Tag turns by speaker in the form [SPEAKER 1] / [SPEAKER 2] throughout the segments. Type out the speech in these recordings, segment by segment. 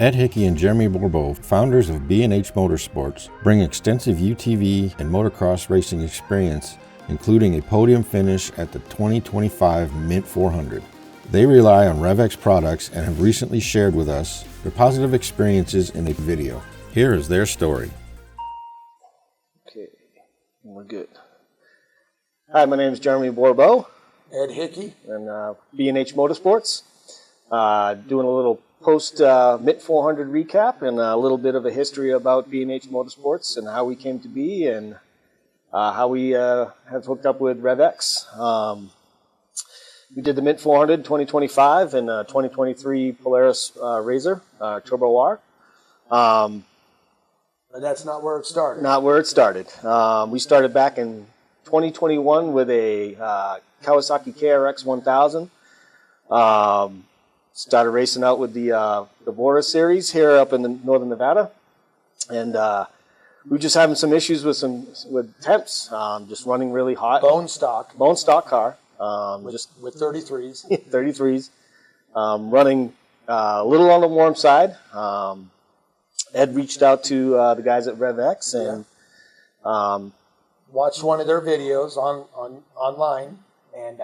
[SPEAKER 1] Ed Hickey and Jeremy Bourbeau, founders of B&H Motorsports, bring extensive UTV and motocross racing experience, including a podium finish at the 2025 Mint 400. They rely on REV-X products and have recently shared with us their positive experiences in a video. Here is their story.
[SPEAKER 2] Okay, we're good. Hi, my name is Jeremy Bourbeau.
[SPEAKER 3] Ed Hickey.
[SPEAKER 2] And B&H Motorsports. Doing a little post-Mint 400 recap and a little bit of a history about B&H Motorsports and how we came to be and how we have hooked up with REV-X. We did the Mint 400 2025 and 2023 Polaris Razor Turbo R.
[SPEAKER 3] But that's not where it started.
[SPEAKER 2] Not where it started. We started back in 2021 with a Kawasaki KRX 1000. Started racing out with the Bora series here up in the northern Nevada, and we were just having some issues with temps, just running really hot.
[SPEAKER 3] Bone stock
[SPEAKER 2] car,
[SPEAKER 3] with 33s.
[SPEAKER 2] 33s, running a little on the warm side. Ed reached out to the guys at REV-X and
[SPEAKER 3] watched one of their videos online, and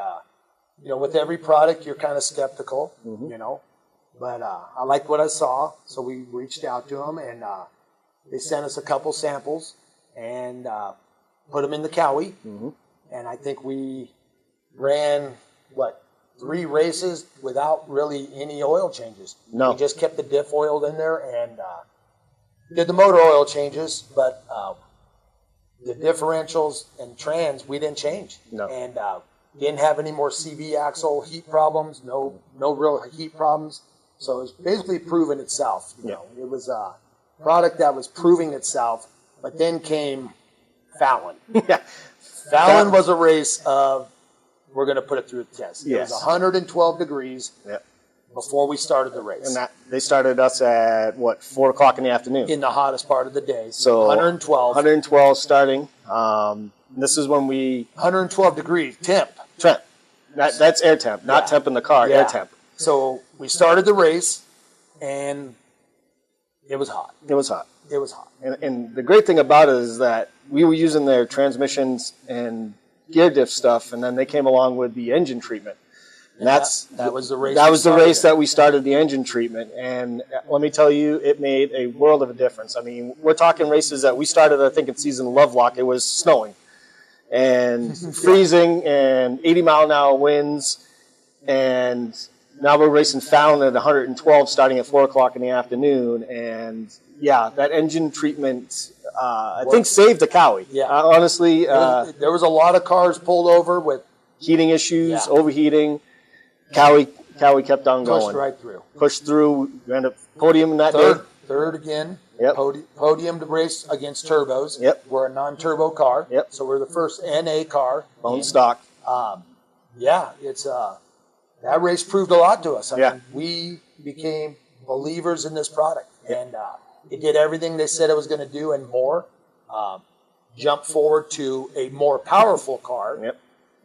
[SPEAKER 3] you know, with every product, you're kind of skeptical, you know, but I liked what I saw, so we reached out to them, and they sent us a couple samples and put them in the Cowie, and I think we ran, 3 races without really any oil changes.
[SPEAKER 2] No.
[SPEAKER 3] We just kept the diff oiled in there and did the motor oil changes, but the differentials and trans, we didn't change.
[SPEAKER 2] No.
[SPEAKER 3] And didn't have any more CV axle heat problems, no real heat problems. So it was basically proving itself. You know, it was a product that was proving itself, but then came Fallon. Fallon was a race of, we're going to put it through the test. It was 112 degrees before we started the race.
[SPEAKER 2] And they started us at, 4 o'clock in the afternoon?
[SPEAKER 3] In the hottest part of the day.
[SPEAKER 2] So
[SPEAKER 3] 112.
[SPEAKER 2] 112 starting. This is when we...
[SPEAKER 3] 112 degrees, temp.
[SPEAKER 2] That's air temp, not temp in the car, air temp.
[SPEAKER 3] So we started the race, and it was hot.
[SPEAKER 2] It was hot.
[SPEAKER 3] It was hot.
[SPEAKER 2] And the great thing about it is that we were using their transmissions and gear diff stuff, and then they came along with the engine treatment. And
[SPEAKER 3] that was the race.
[SPEAKER 2] That was the race that we started the engine treatment, and let me tell you, it made a world of a difference. I mean, we're talking races that we started, I think, in season Lovelock. It was snowing and freezing and 80-mile-an-hour winds, and now we're racing Fallon at 112 starting at 4 o'clock in the afternoon, and that engine treatment I think saved the Cowie. Honestly.
[SPEAKER 3] There was a lot of cars pulled over with
[SPEAKER 2] heating issues, overheating. Cowie kept on going.
[SPEAKER 3] Pushed right through.
[SPEAKER 2] Pushed through. We ended up podium that day.
[SPEAKER 3] Third again.
[SPEAKER 2] Yep.
[SPEAKER 3] Podium to race against turbos.
[SPEAKER 2] Yep.
[SPEAKER 3] We're a non-turbo car.
[SPEAKER 2] Yep.
[SPEAKER 3] So we're the first NA car.
[SPEAKER 2] Bone stock.
[SPEAKER 3] It's that race proved a lot to us. I mean, we became believers in this product, and it did everything they said it was going to do and more. Jump forward to a more powerful car.
[SPEAKER 2] Yep.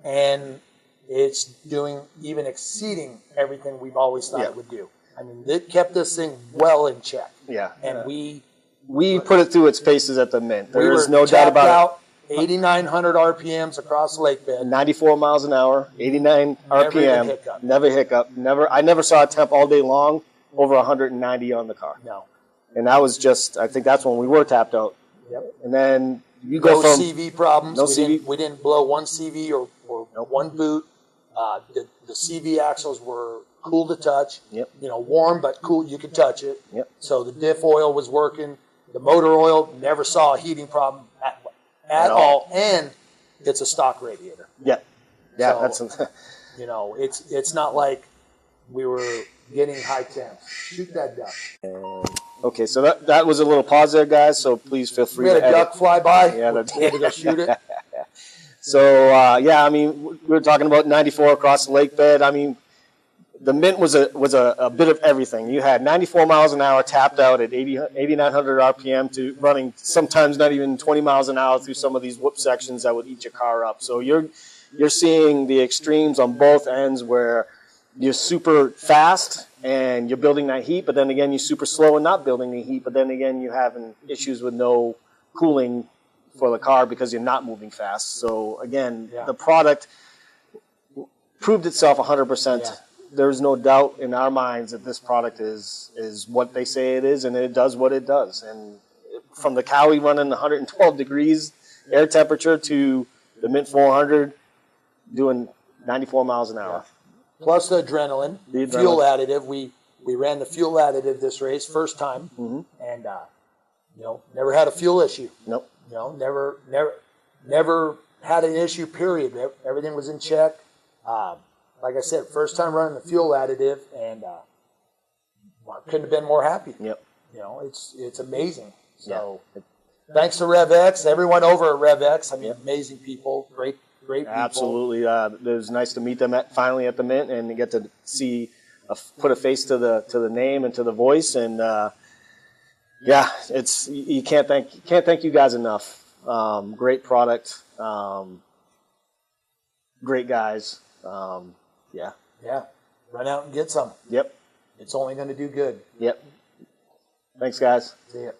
[SPEAKER 3] And it's doing, even exceeding everything we've always thought it would do. I mean, it kept this thing well in check.
[SPEAKER 2] Yeah.
[SPEAKER 3] And we
[SPEAKER 2] put it through its paces at the Mint. There is no doubt about
[SPEAKER 3] it. 8,900 RPMs across the lake bed.
[SPEAKER 2] 94 miles an hour, 89 RPM. Never hiccup. I never saw a temp all day long over 190 on the car.
[SPEAKER 3] No.
[SPEAKER 2] And that was just, I think that's when we were tapped out.
[SPEAKER 3] Yep.
[SPEAKER 2] And then you go
[SPEAKER 3] no
[SPEAKER 2] from...
[SPEAKER 3] CV problems.
[SPEAKER 2] No CV.
[SPEAKER 3] We didn't blow one CV or one boot. The CV axles were cool to touch.
[SPEAKER 2] Yep.
[SPEAKER 3] You know, warm but cool. You could touch it.
[SPEAKER 2] Yep.
[SPEAKER 3] So the diff oil was working. The motor oil, never saw a heating problem at all. And it's a stock radiator.
[SPEAKER 2] Yeah. Yeah.
[SPEAKER 3] So, you know, it's not like we were getting high temps. Shoot that duck.
[SPEAKER 2] Okay, so that was a little pause there, guys. So please feel free to edit.
[SPEAKER 3] We had a duck fly by.
[SPEAKER 2] Yeah,
[SPEAKER 3] we had to go shoot it.
[SPEAKER 2] So I mean, we were talking about 94 across the lake bed. I mean, the Mint was a bit of everything. You had 94 miles an hour tapped out at 8,900 RPM to running sometimes not even 20 miles an hour through some of these whoop sections that would eat your car up. So you're seeing the extremes on both ends where you're super fast and you're building that heat, but then again, you're super slow and not building the heat, but then again, you're having issues with no cooling for the car because you're not moving fast. So again, the product proved itself 100%.
[SPEAKER 3] Yeah.
[SPEAKER 2] There's no doubt in our minds that this product is what they say it is, and it does what it does. And from the Cowie running 112 degrees air temperature to the Mint 400 doing 94 miles an hour.
[SPEAKER 3] Plus the adrenaline, fuel additive. We ran the fuel additive this race first time, and never had a fuel issue.
[SPEAKER 2] Nope.
[SPEAKER 3] Never had an issue. Period. Everything was in check. Like I said, first time running the fuel additive, and couldn't have been more happy.
[SPEAKER 2] Yep.
[SPEAKER 3] It's amazing. So thanks to REV-X, everyone over at REV-X. I mean, amazing people, great people.
[SPEAKER 2] Absolutely. It was nice to meet them finally at the Mint and get to see, put a face to the name and to the voice. And you can't thank you guys enough. Great product. Great guys.
[SPEAKER 3] Yeah. Run out and get some.
[SPEAKER 2] Yep.
[SPEAKER 3] It's only going to do good.
[SPEAKER 2] Yep. Thanks, guys.
[SPEAKER 3] See ya.